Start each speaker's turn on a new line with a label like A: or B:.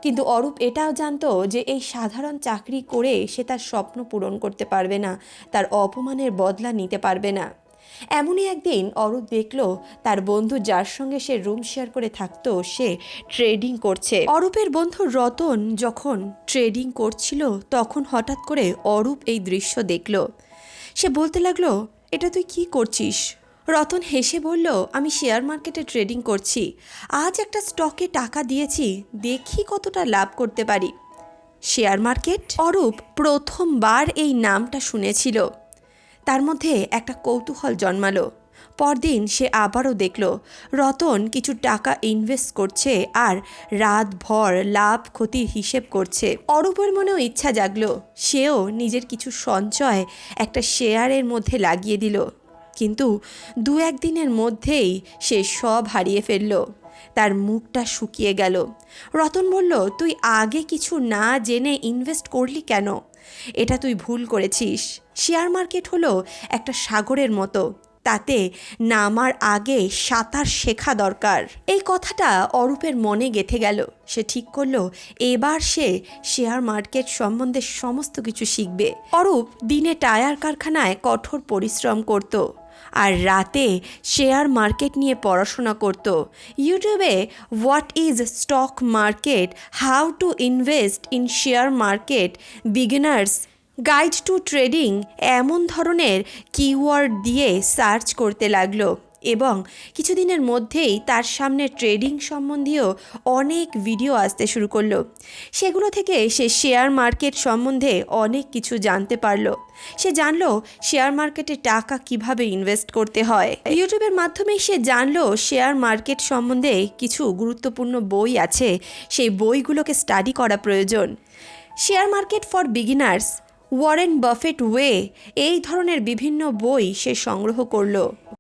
A: কিন্তু অরূপ এটাও জানতো যে এই সাধারণ চাকরি করে সে তার স্বপ্ন পূরণ করতে পারবে না, তার অপমানের বদলা নিতে পারবে না। এমনই একদিন অরূপ দেখল তার বন্ধু যার সঙ্গে সে রুম শেয়ার করে থাকতো সে ট্রেডিং করছে। অরূপের বন্ধু রতন যখন ট্রেডিং করছিল তখন হঠাৎ করে অরূপ এই দৃশ্য দেখল। সে বলতে লাগলো, এটা তুই কি করছিস? রতন হেসে বলল, আমি শেয়ার মার্কেটে ট্রেডিং করছি, আজ একটা স্টকে টাকা দিয়েছি, দেখি কতটা লাভ করতে পারি। Share market? অরূপ প্রথমবার এই নামটা শুনেছিল। তার মধ্যে একটা কৌতূহল জন্মালো। পরদিন সে আবারও দেখল রতন কিছু টাকা ইনভেস্ট করছে আর রাতভর লাভ ক্ষতির হিসেব করছে। অরূপের মনেও ইচ্ছা জাগলো, সেও নিজের কিছু সঞ্চয় একটা শেয়ারের মধ্যে লাগিয়ে দিল। কিন্তু দু একদিনের মধ্যেই সে সব হারিয়ে ফেলল। তার মুখটা শুকিয়ে গেল। রতন বলল, তুই আগে কিছু না জেনে ইনভেস্ট করলি কেন? এটা তুই ভুল করেছিস। শেয়ার মার্কেট হলো একটা সাগরের মতো, তাতে নামার আগে সাঁতার শেখা দরকার। এই কথাটা অরূপের মনে গেঁথে গেল। সে ঠিক করলো এবার সে শেয়ার মার্কেট সম্বন্ধে সমস্ত কিছু শিখবে। অরূপ দিনে টায়ার কারখানায় কঠোর পরিশ্রম করত আর রাতে শেয়ার মার্কেট নিয়ে পড়াশোনা করত। ইউটিউবে what is stock market, how to invest in share market, beginners guide to trading এমন ধরনের কিওয়ার্ড দিয়ে সার্চ করতে লাগলো এবং কিছুদিনের মধ্যেই তার সামনে ট্রেডিং সম্বন্ধীয় অনেক ভিডিও আসতে শুরু করলো। সেগুলো থেকে সে শেয়ার মার্কেট সম্বন্ধে অনেক কিছু জানতে পারলো। সে জানলো শেয়ার মার্কেটে টাকা কিভাবে ইনভেস্ট করতে হয়। ইউটিউবের মাধ্যমে সে জানলো শেয়ার মার্কেট সম্বন্ধে কিছু গুরুত্বপূর্ণ বই আছে, সেই বইগুলোকে স্টাডি করা প্রয়োজন। Share market for beginners, Warren Buffett way, এই ধরনের বিভিন্ন বই সে সংগ্রহ করলো।